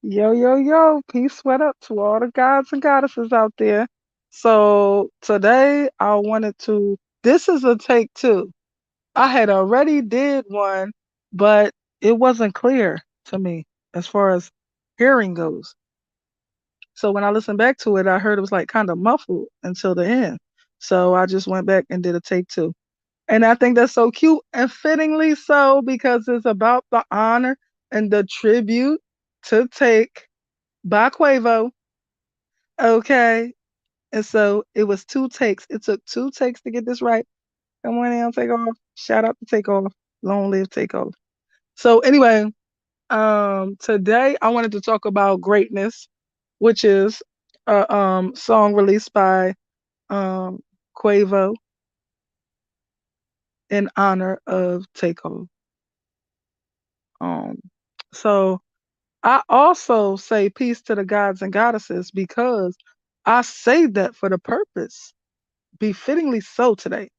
Yo, yo, yo, peace, sweat up to all the gods and goddesses out there. So today I wanted to, this is a take two. I had already did one, but it wasn't clear to me as far as hearing goes. So when I listened back to it, I heard it was like kind of muffled until the end. So I just went back and did a take two. And I think that's so cute and fittingly so because it's about the honor and the tribute to take by Quavo. Okay. And so it was two takes. It took two takes to get this right. Come on now, take off. Shout out to take off. Long live take off. So anyway, today I wanted to talk about greatness, which is a song released by um Quavo in honor of Takeoff. Um so I also say peace to the gods and goddesses because I say that for the purpose befittingly so today.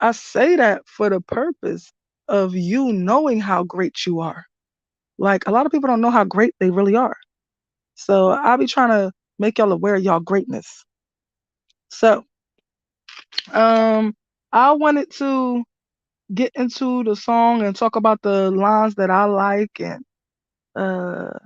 I say that for the purpose of you knowing how great you are. Like a lot of people don't know how great they really are. So I'll be trying to make y'all aware of y'all greatness. So um I wanted to get into the song and talk about the lines that I like and uh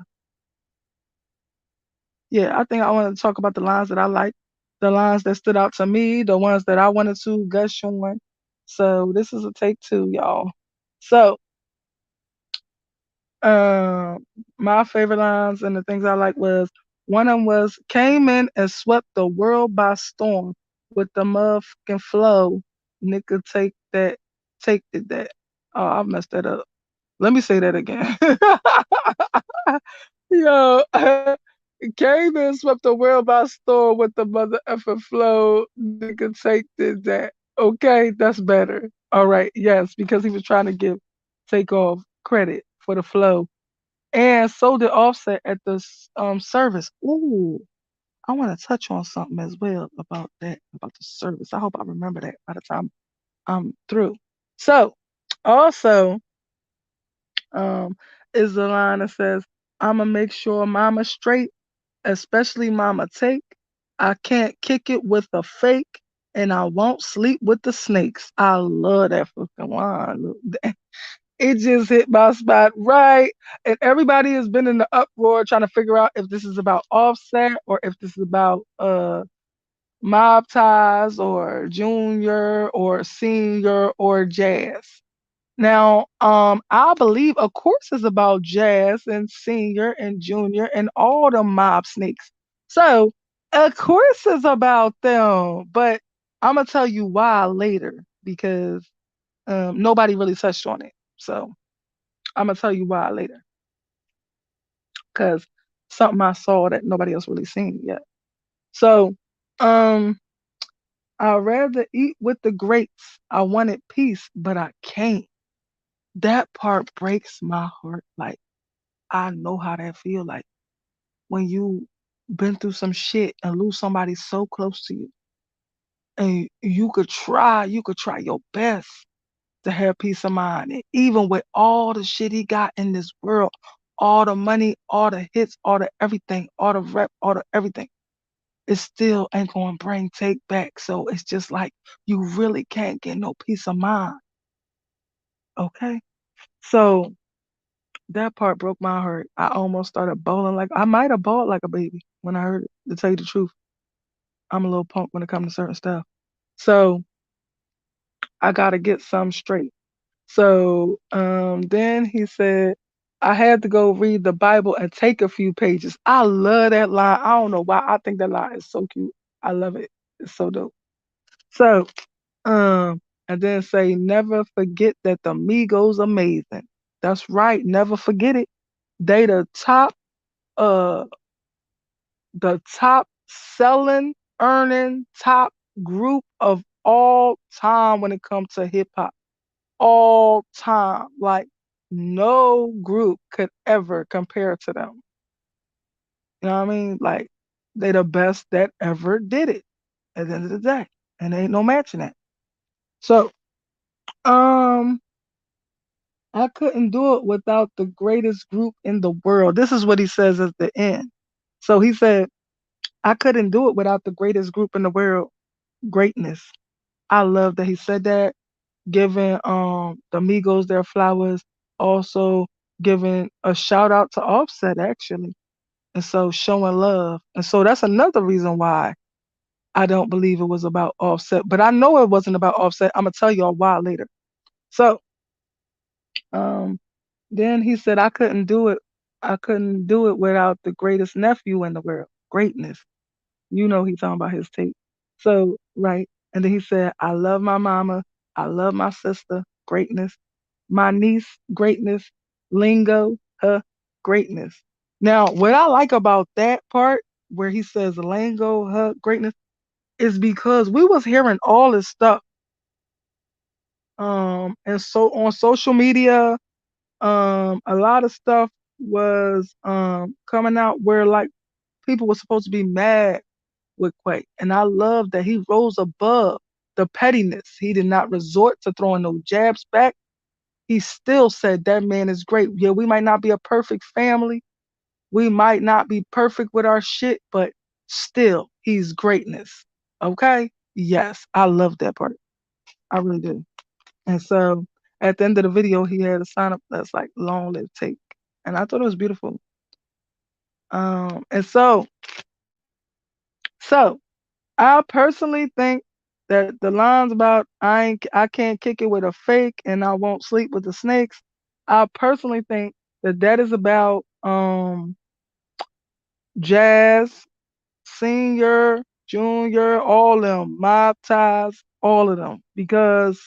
yeah, I think I want to talk about the lines that I like, the lines that stood out to me, the ones that I wanted to gush on. So this is a take two, y'all. So Um, my favorite lines and the things I like was one of them was came in and swept the world by storm with the motherfucking flow. Nigga, take that. Oh, I messed that up. Let me say that again. Yo, came and swept the world by storm with the mother effing flow. Nigga, take that. Okay, that's better. All right, yes, because he was trying to give Takeoff credit for the flow and so did Offset at the service. Ooh, I want to touch on something as well about that, about the service. I hope I remember that by the time I'm through. So, also, um, is the line that says, "I'ma make sure Mama straight, especially Mama take. I can't kick it with a fake, and I won't sleep with the snakes." I love that fucking line. It just hit my spot right. And everybody has been in the uproar trying to figure out if this is about Offset or if this is about Mob Ties or Junior or Senior or Jazz. Now, I believe, of course, it's about Jazz and Senior and Junior and all the mob snakes. So, of course, it's about them. But I'm gonna tell you why later because nobody really touched on it. So I'm gonna tell you why later, because something I saw that nobody else really seen yet. So, um, I'd rather eat with the greats. I wanted peace, but I can't. That part breaks my heart. Like I know how that feel. Like when you been through some shit and lose somebody so close to you, and you could try your best to have peace of mind. And even with all the shit he got in this world, all the money, all the hits, all the everything, all the rep, all the everything, it still ain't gonna bring take back. So it's just like you really can't get no peace of mind. Okay. So that part broke my heart. I almost started bawling like I might have bawled like a baby when I heard it, to tell you the truth. I'm a little punk when it comes to certain stuff. So I gotta get some straight. So then he said, I had to go read the Bible and take a few pages. I love that line. I don't know why. I think that line is so cute. I love it. It's so dope. So, and then say, never forget that the Migos amazing. That's right. Never forget it. They uh the top selling, earning top group of all time when it comes to hip hop all time. Like no group could ever compare to them. You know what I mean? Like they the best that ever did it at the end of the day. And there ain't no matching that. So, um, I couldn't do it without the greatest group in the world. This is what he says at the end. So he said, I couldn't do it without the greatest group in the world. Greatness. I love that he said that, giving the Migos their flowers, also giving a shout out to Offset actually. And so showing love. And so that's another reason why I don't believe it was about Offset. But I know it wasn't about Offset. I'm gonna tell y'all why later. So um then he said I couldn't do it. I couldn't do it without the greatest nephew in the world. Greatness. You know he's talking about his tape. So right. And then he said, I love my mama. I love my sister. Greatness. My niece. Greatness. Lingo. Greatness. Now, what I like about that part where he says lingo, greatness, is because we was hearing all this stuff. And so on social media, a lot of stuff was coming out where like people were supposed to be mad with Quay. And I love that he rose above the pettiness. He did not resort to throwing no jabs back. He still said that man is great. Yeah, we might not be a perfect family. We might not be perfect with our shit, but still, he's greatness. Okay? Yes, I love that part. I really do. And so at the end of the video, he had a sign up that's like long live take. And I thought it was beautiful. And so I personally think that the lines about I can't kick it with a fake and I won't sleep with the snakes. I personally think that that is about Jazz, Senior, Junior, all them, Mob Ties, all of them, because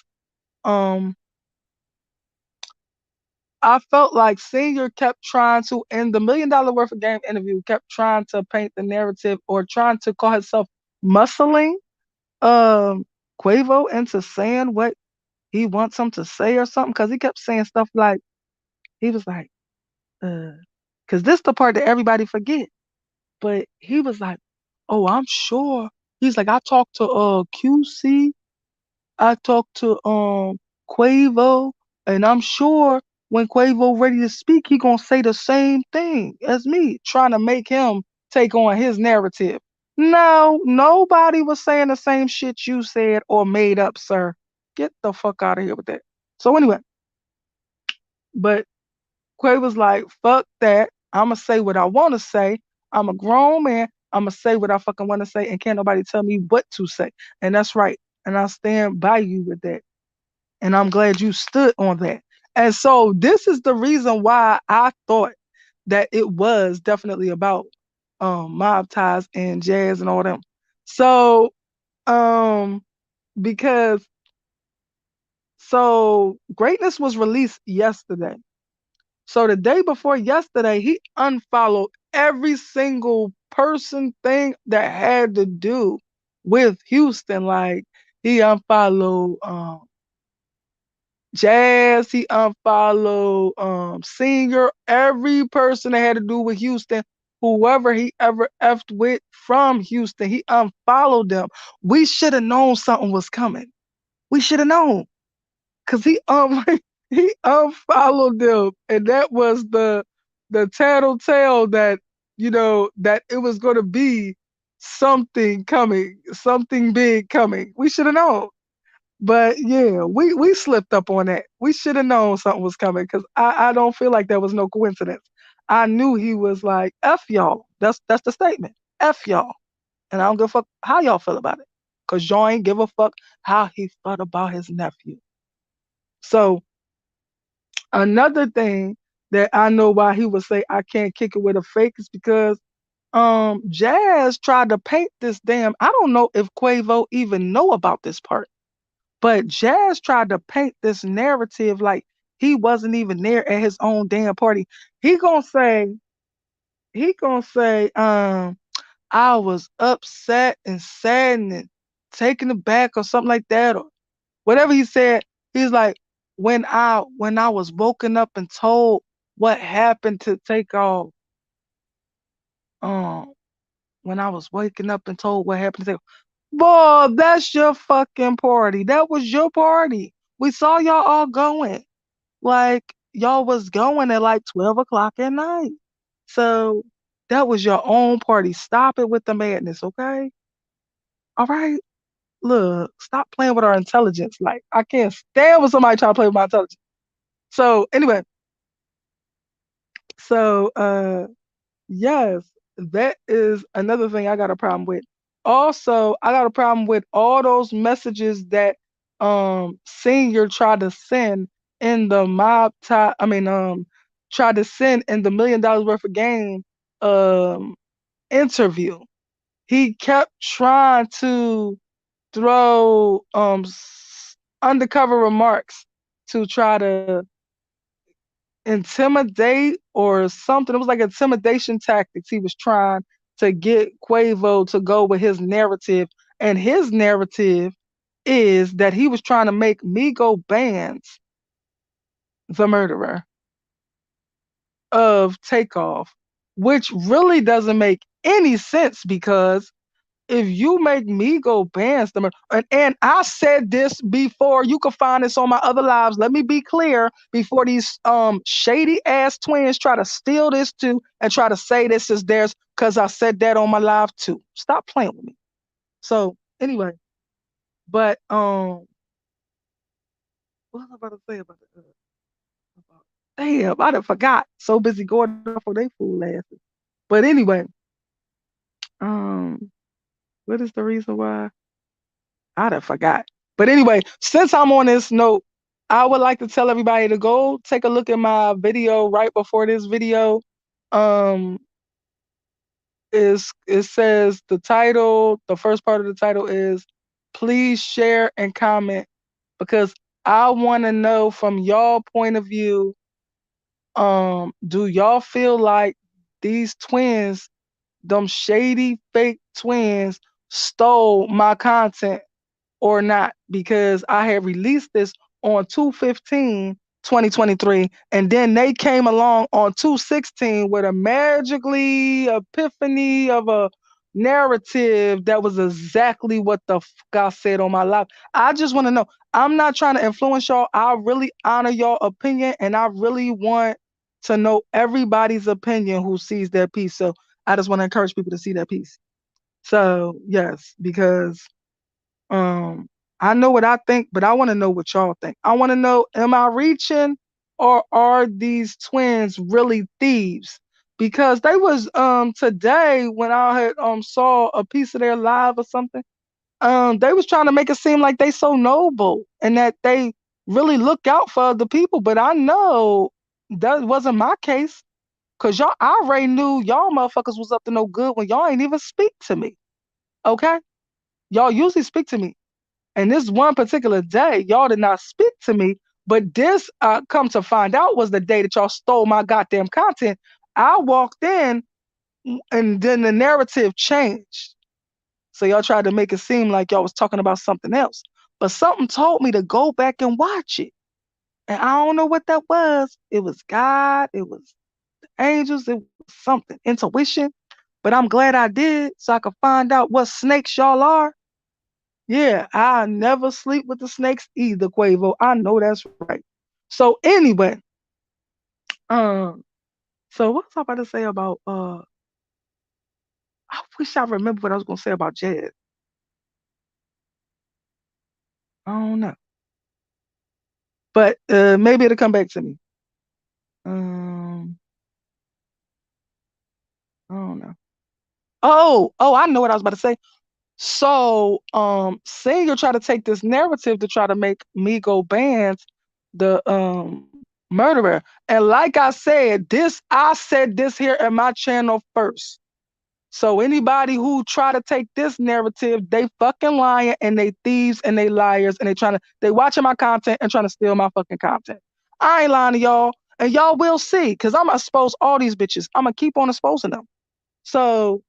um I felt like Senior kept trying to, in the $1 million worth of game interview, kept trying to paint the narrative or trying to call himself muscling um Quavo into saying what he wants him to say or something, because he kept saying stuff like he was like, because this the part that everybody forget. But he was like, oh, I'm sure. He's like, I talked to QC, I talked to Quavo, and I'm sure when Quavo ready to speak, he gonna say the same thing as me, trying to make him take on his narrative. No, nobody was saying the same shit you said or made up, sir. Get the fuck out of here with that. So anyway, but Quay was like, fuck that. I'ma say what I wanna say. I'm a grown man. I'ma say what I fucking wanna say, and can't nobody tell me what to say. And that's right. And I stand by you with that. And I'm glad you stood on that. And so this is the reason why I thought that it was definitely about mob ties and jazz and all them. So um because so Greatness was released yesterday. So the day before yesterday, he unfollowed every single person thing that had to do with Houston. Like he unfollowed Jazz, he unfollowed Senior, every person that had to do with Houston, whoever he ever effed with from Houston, he unfollowed them. We should have known something was coming. We should have known. Cause he he unfollowed them, and that was the tattletale that that it was going to be something coming, something big coming. We should have known, but yeah, we slipped up on that. We should have known something was coming because I don't feel like that was no coincidence. I knew he was like f y'all. That's the statement. F y'all, and I don't give a fuck how y'all feel about it, cause y'all ain't give a fuck how he felt about his nephew. So another thing that I know why he would say I can't kick it with a fake is because Jazz tried to paint this damn, I don't know if Quavo even know about this part, but Jazz tried to paint this narrative like he wasn't even there at his own damn party. He gonna say, he gonna say, I was upset and saddened and taken aback or something like that, or whatever he said. He's like, when I was woken up and told what happened to take off, um, when I was waking up and told what happened to take, boy, that's your fucking party. That was your party. We saw y'all all going. like y'all was going at like 12 o'clock at night. So that was your own party. Stop it with the madness, okay? All right. Look, stop playing with our intelligence. Like, I can't stand when somebody try to play with my intelligence. So anyway, so yes, that is another thing I got a problem with. Also, I got a problem with all those messages that senior tried to send in the tried to send in the $1 million worth of game um interview. He kept trying to throw undercover remarks to try to intimidate or something. It was like intimidation tactics. He was trying to get Quavo to go with his narrative. And his narrative is that he was trying to make Migo Bands the murderer of Takeoff, which really doesn't make any sense because if you make me go ban them, and I said this before, you can find this on my other lives. Let me be clear before these shady ass twins try to steal this too and try to say this is theirs because I said that on my live too. Stop playing with me. So anyway, but what was I about to say about it? Damn, I done forgot. So busy going off on they fool asses. But anyway, um, what is the reason why? I done forgot. But anyway, since I'm on this note, I would like to tell everybody to go take a look at my video right before this video. Um, it says the title, the first part of the title is please share and comment because I want to know from y'all point of view, do y'all feel like these twins, them shady fake twins, stole my content or not because I had released this on 2/15/2023, and then they came along on 2/16 with a magically epiphany of a narrative that was exactly what the fuck I said on my live. I just want to know. I'm not trying to influence y'all. I really honor your opinion, and I really want to know everybody's opinion who sees that piece. So I just want to encourage people to see that piece. So yes, because um, I know what I think, but I want to know what y'all think. I want to know, am I reaching or are these twins really thieves? Because they was today when I had saw a piece of their live or something, they was trying to make it seem like they so noble and that they really look out for other people. But I know that wasn't my case. Cause y'all I already knew y'all motherfuckers was up to no good when y'all ain't even speak to me. Okay? Y'all usually speak to me. And this one particular day, y'all did not speak to me. But this, come to find out, was the day that y'all stole my goddamn content. I walked in, and then the narrative changed. So y'all tried to make it seem like y'all was talking about something else. But something told me to go back and watch it. And I don't know what that was. It was God, it was angels, it was something, intuition. But I'm glad I did so I could find out what snakes y'all are. Yeah, I never sleep with the snakes either, Quavo. I know that's right. So anyway, um, so what was I about to say about I wish I remember what I was gonna say about Jed. I don't know. But maybe it'll come back to me. Um, I don't know. Oh, I know what I was about to say. So, Singer tried to take this narrative to try to make Migo Bands the murderer. And like I said this here at my channel first. So anybody who try to take this narrative, they fucking lying and they thieves and they liars and they watching my content and trying to steal my fucking content. I ain't lying to y'all. And y'all will see, because I'm gonna expose all these bitches. I'm gonna keep on exposing them. So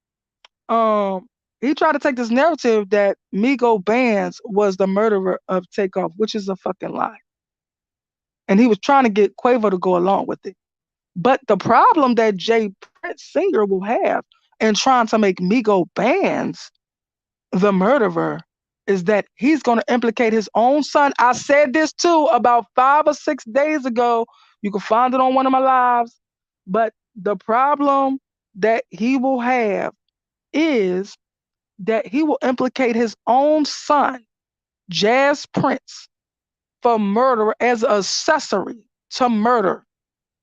um, he tried to take this narrative that Migo Bands was the murderer of Takeoff, which is a fucking lie. And he was trying to get Quavo to go along with it. But the problem that Jay Prince Singer will have in trying to make Migo Bands the murderer is that he's going to implicate his own son. I said this too about 5 or 6 days ago. You can find it on one of my lives. But the problem that he will have is that he will implicate his own son, Jazz Prince, for murder as an accessory to murder.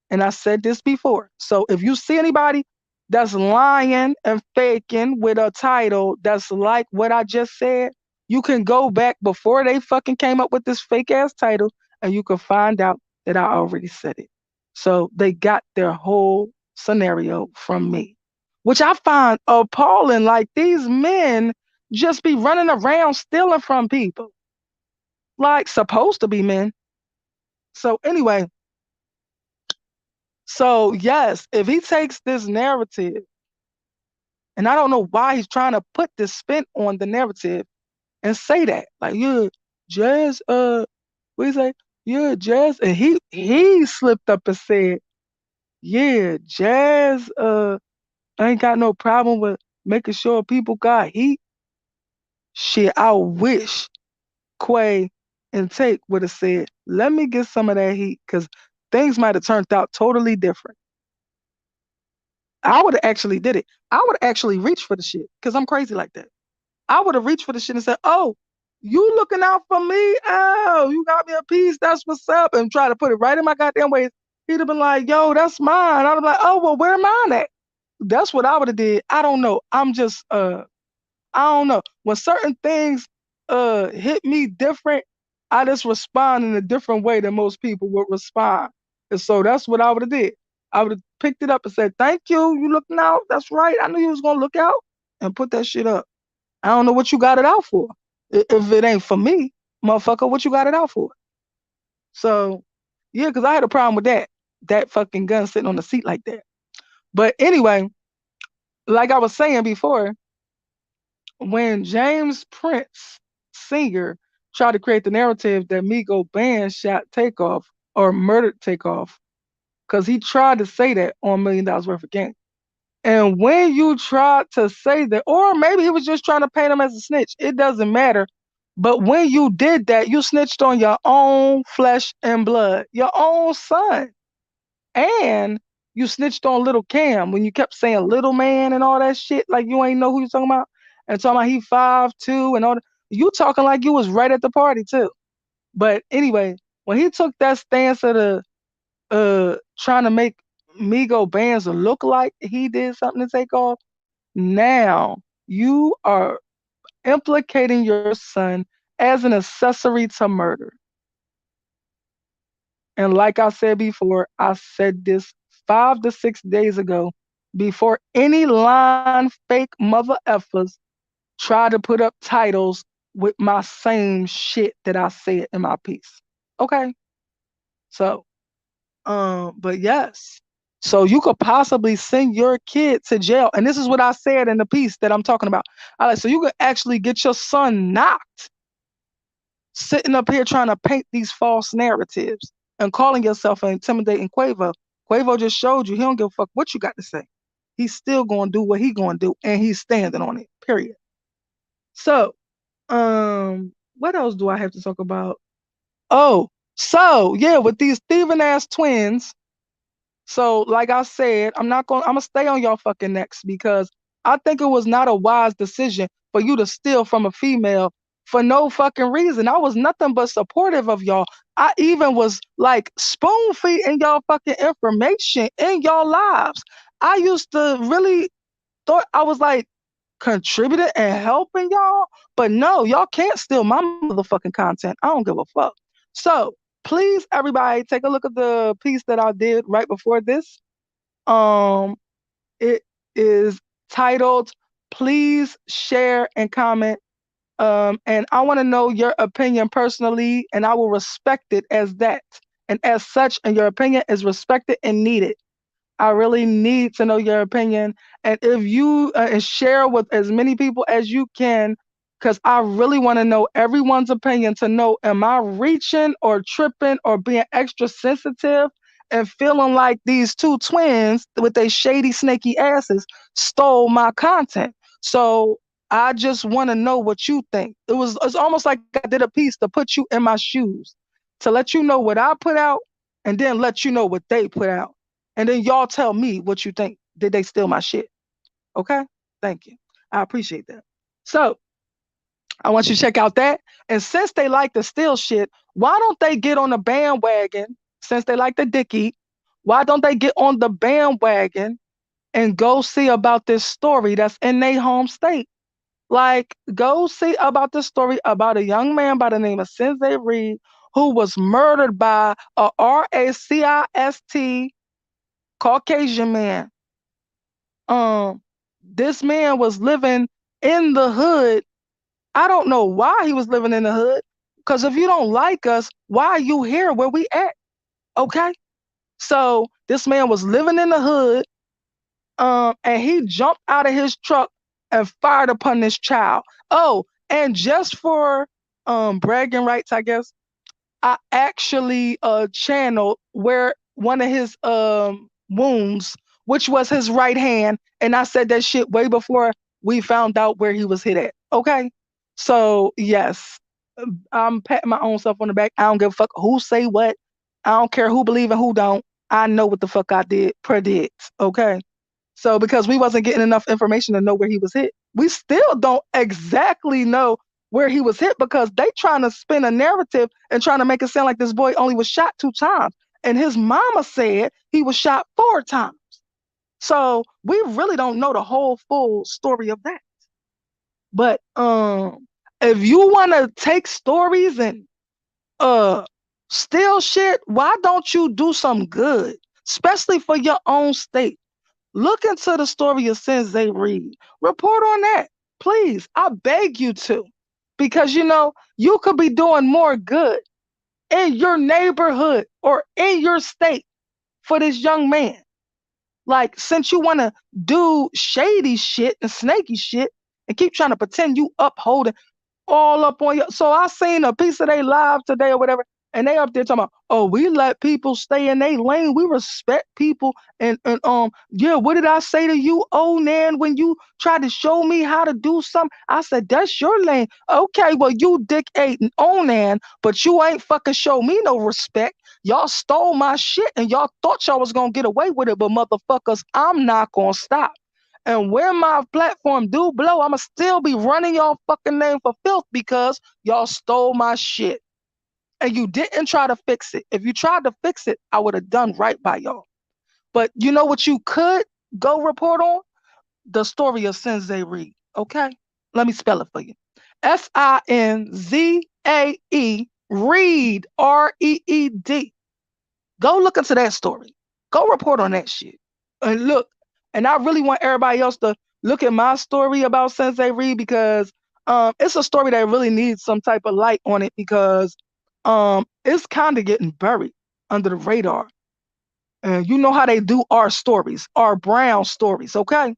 And I said this before. So if you see anybody that's lying and faking with a title that's like what I just said, you can go back before they fucking came up with this fake ass title and you can find out that I already said it. So they got their whole scenario from me, which I find appalling. Like these men just be running around stealing from people, like supposed to be men. So anyway, so yes, if he takes this narrative, and I don't know why he's trying to put this spin on the narrative and say that, like, yeah, Jazz, what he say? Yeah, Jazz, and he slipped up and said, yeah, Jazz, I ain't got no problem with making sure people got heat. Shit, I wish Quay and Take would have said, let me get some of that heat, because things might have turned out totally different. I would have actually did it. I would actually reach for the shit because I'm crazy like that. I would have reached for the shit and said, "Oh, you looking out for me? Oh, you got me a piece. That's what's up." And try to put it right in my goddamn waist. He'd have been like, "Yo, that's mine." I'd have been like, "Oh, well, where mine at?" That's what I would have did. I don't know. I'm just I don't know. When certain things hit me different, I just respond in a different way than most people would respond. And so that's what I would have did. I would have picked it up and said, "Thank you. You looking out? That's right. I knew you was gonna look out," and put that shit up. I don't know what you got it out for. If it ain't for me, motherfucker, what you got it out for? So yeah, because I had a problem with that. That fucking gun sitting on the seat like that. But anyway, like I was saying before, when James Prince Sr. tried to create the narrative that Migo Band shot Takeoff or murdered Takeoff, because he tried to say that on $1 million worth of game. And when you try to say that, or maybe he was just trying to paint him as a snitch, it doesn't matter. But when you did that, you snitched on your own flesh and blood, your own son. And you snitched on little Cam when you kept saying little man and all that shit, like you ain't know who you talking about. And talking about he 5'2" and all that. You talking like you was right at the party too. But anyway, when he took that stance of the trying to make Migo bands look like he did something to take off, now you are implicating your son as an accessory to murder. And like I said before, I said this 5 to 6 days ago before any line fake mother effers try to put up titles with my same shit that I said in my piece. Okay? So, but yes. So you could possibly send your kid to jail. And this is what I said in the piece that I'm talking about. All right, so you could actually get your son knocked sitting up here trying to paint these false narratives and calling yourself an intimidating Quavo. Quavo just showed you he don't give a fuck what you got to say. He's still gonna do what he gonna do, and he's standing on it. Period. So, what else do I have to talk about? Oh, so yeah, with these thieving ass twins, so, like I said, I'm gonna stay on y'all fucking necks because I think it was not a wise decision for you to steal from a female for no fucking reason. I was nothing but supportive of y'all. I even was like spoon feeding y'all fucking information in y'all lives. I used to really thought I was like contributing and helping y'all, but no, y'all can't steal my motherfucking content. I don't give a fuck. So please, everybody, take a look at the piece that I did right before this. Um, it is titled "Please Share and Comment." And I want to know your opinion personally, and I will respect it as that. And as such, and your opinion is respected and needed. I really need to know your opinion. And if you and share with as many people as you can, because I really want to know everyone's opinion to know, am I reaching or tripping or being extra sensitive and feeling like these two twins with their shady, snaky asses stole my content? So I just want to know what you think. It's almost like I did a piece to put you in my shoes, to let you know what I put out, and then let you know what they put out. And then y'all tell me what you think. Did they steal my shit? Okay? Thank you. I appreciate that. So I want you to check out that. And since they like to steal shit, why don't they get on the bandwagon? Since they like the dick eat, why don't they get on the bandwagon and go see about this story that's in their home state? Like, go see about this story about a young man by the name of Sensei Reed who was murdered by a racist Caucasian man. Um, this man was living in the hood. I don't know why he was living in the hood. Because if you don't like us, why are you here where we at? Okay. So this man was living in the hood, and he jumped out of his truck and fired upon this child. Oh, and just for bragging rights, I guess, I actually channeled where one of his wounds, which was his right hand, and I said that shit way before we found out where he was hit at. Okay, so yes, I'm patting my own self on the back. I don't give a fuck who say what. I don't care who believe and who don't. I know what the fuck I did predict. Okay, so because we wasn't getting enough information to know where he was hit, we still don't exactly know where he was hit because they trying to spin a narrative and trying to make it sound like this boy only was shot 2 times. And his mama said he was shot 4 times. So we really don't know the whole full story of that. But if you wanna take stories and uh steal shit, why don't you do some good? Especially for your own state. Look into the story of Sensei Reed. Report on that. Please. I beg you to. Because you could be doing more good in your neighborhood or in your state for this young man. Like, since you want to do shady shit and snaky shit and keep trying to pretend you upholding all up on you. So I seen a piece of their live today or whatever, and they up there talking about, oh, we let people stay in their lane. We respect people. And yeah, what did I say to you, oh Nan, when you tried to show me how to do something? I said, that's your lane. Okay, well, you dick ate and Onan, but you ain't fucking show me no respect. Y'all stole my shit and y'all thought y'all was gonna get away with it, but motherfuckers, I'm not gonna stop. And where my platform do blow, I'ma still be running y'all fucking name for filth because y'all stole my shit. And you didn't try to fix it. If you tried to fix it, I would have done right by y'all. But you know what you could go report on? The story of Sensei Reed. Okay? Let me spell it for you. Sinzae Reed, Reed. Go look into that story. Go report on that shit. And look, and I really want everybody else to look at my story about Sensei Reed because it's a story that really needs some type of light on it because it's kind of getting buried under the radar. And you know how they do our stories, our brown stories, okay?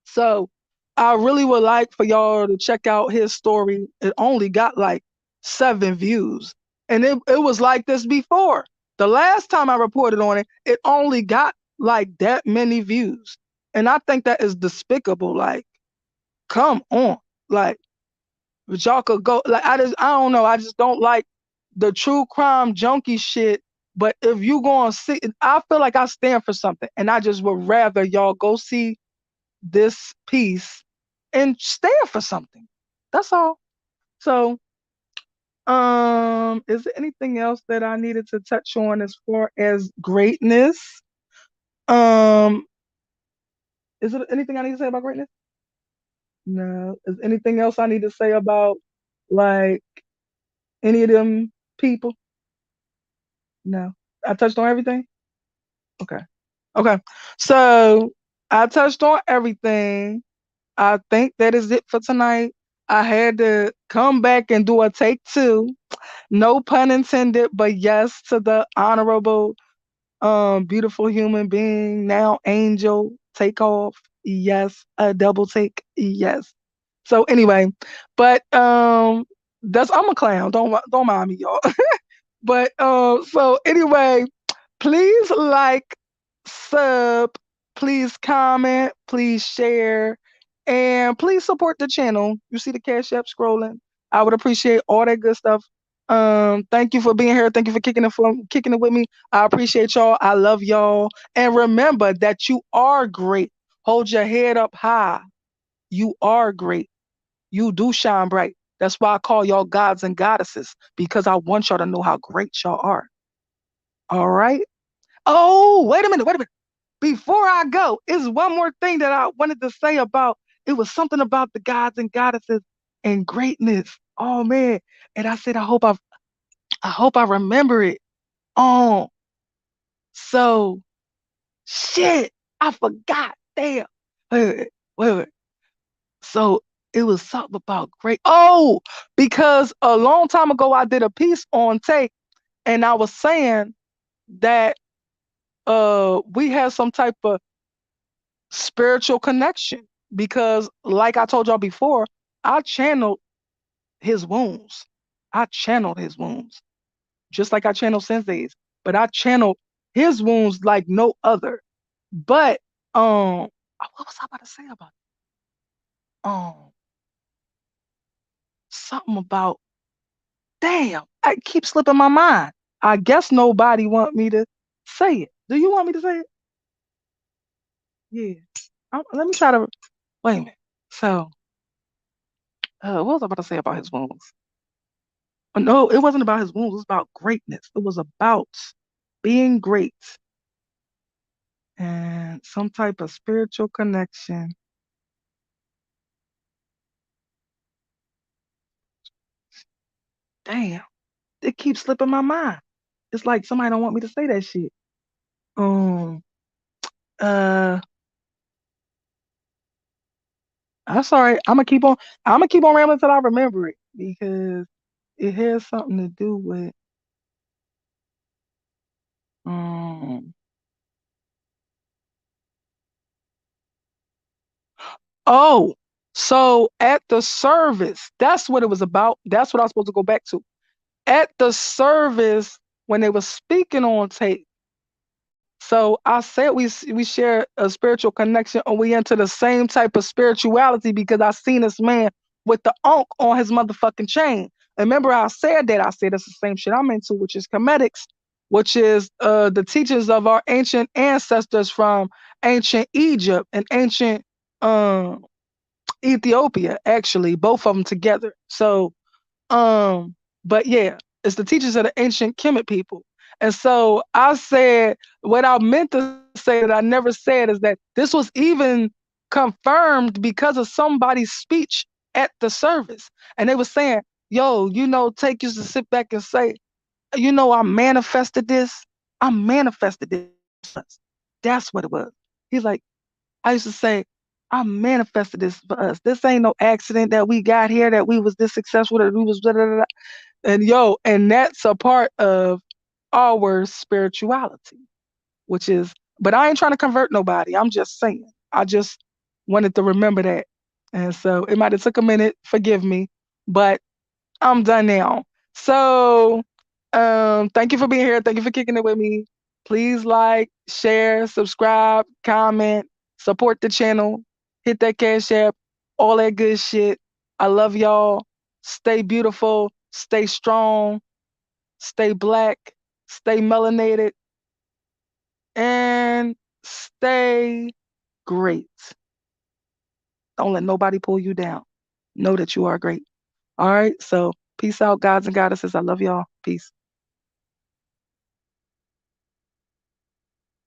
So I really would like for y'all to check out his story. It only got like 7 views. And it was like this before. The last time I reported on it, it only got like that many views. And I think that is despicable. Like, come on. Like, but y'all could go like I don't know. I just don't like the true crime junkie shit. But if you go and see, I feel like I stand for something. And I just would rather y'all go see this piece and stand for something. That's all. So, is there anything else that I needed to touch on as far as greatness? Um, is there anything I need to say about greatness? No. Is anything else I need to say about like any of them people? No. I touched on everything? Okay. Okay. So I touched on everything. I think that is it for tonight. I had to come back and do a take two. No pun intended, but yes to the honorable, beautiful human being, now angel, take off. Yes, a double take. Yes. So anyway, but that's I'm a clown. Don't mind me, y'all. But so anyway, please like, sub, please comment, please share. And please support the channel. You see the Cash App scrolling. I would appreciate all that good stuff. Thank you for being here. Thank you for kicking it with me. I appreciate y'all. I love y'all. And remember that you are great. Hold your head up high. You are great. You do shine bright. That's why I call y'all gods and goddesses, because I want y'all to know how great y'all are. All right. Oh, wait a minute. Wait a minute. Before I go, is one more thing that I wanted to say about it was something about the gods and goddesses and greatness. Oh man. And I said, I hope I remember it. Oh, so shit. I forgot. Damn. Wait. So it was something about great. Oh, because a long time ago I did a piece on take, and I was saying that we had some type of spiritual connection because, like I told y'all before, I channeled his wounds. I channeled his wounds, just like I channeled Sensei's, but I channeled his wounds like no other. But what was I about to say about something about damn? I keep slipping my mind. I guess nobody want me to say it. Do you want me to say it? Yeah. Let me try to wait a minute. So, what was I about to say about his wounds? No, it wasn't about his wounds. It was about greatness. It was about being great and some type of spiritual connection. Damn, it keeps slipping my mind. It's like somebody don't want me to say that shit. Um, uh, I'm sorry. I'm gonna keep on rambling until I remember it because it has something to do with um. Oh, so at the service, that's what it was about. That's what I was supposed to go back to. At the service, when they were speaking on tape. So I said we share a spiritual connection, or we into the same type of spirituality because I seen this man with the ankh on his motherfucking chain. And remember, I said that. I said that's the same shit I'm into, which is comedics, which is the teachings of our ancient ancestors from ancient Egypt and ancient um Ethiopia, actually, both of them together. So but yeah, it's the teachers of the ancient Kemet people. And so I said what I meant to say that I never said is that this was even confirmed because of somebody's speech at the service. And they were saying, yo, Take used to sit back and say, I manifested this. I manifested this. That's what it was. He's like, I used to say, I manifested this for us. This ain't no accident that we got here, that we was this successful, that we was da da da. And that's a part of our spirituality, which is, but I ain't trying to convert nobody. I'm just saying. I just wanted to remember that. And so it might have took a minute, forgive me, but I'm done now. So thank you for being here. Thank you for kicking it with me. Please like, share, subscribe, comment, support the channel, hit that cash app, all that good shit. I love y'all. Stay beautiful, stay strong, stay black, stay melanated, and stay great. Don't let nobody pull you down. Know that you are great. All right. So peace out, gods and goddesses. I love y'all. Peace.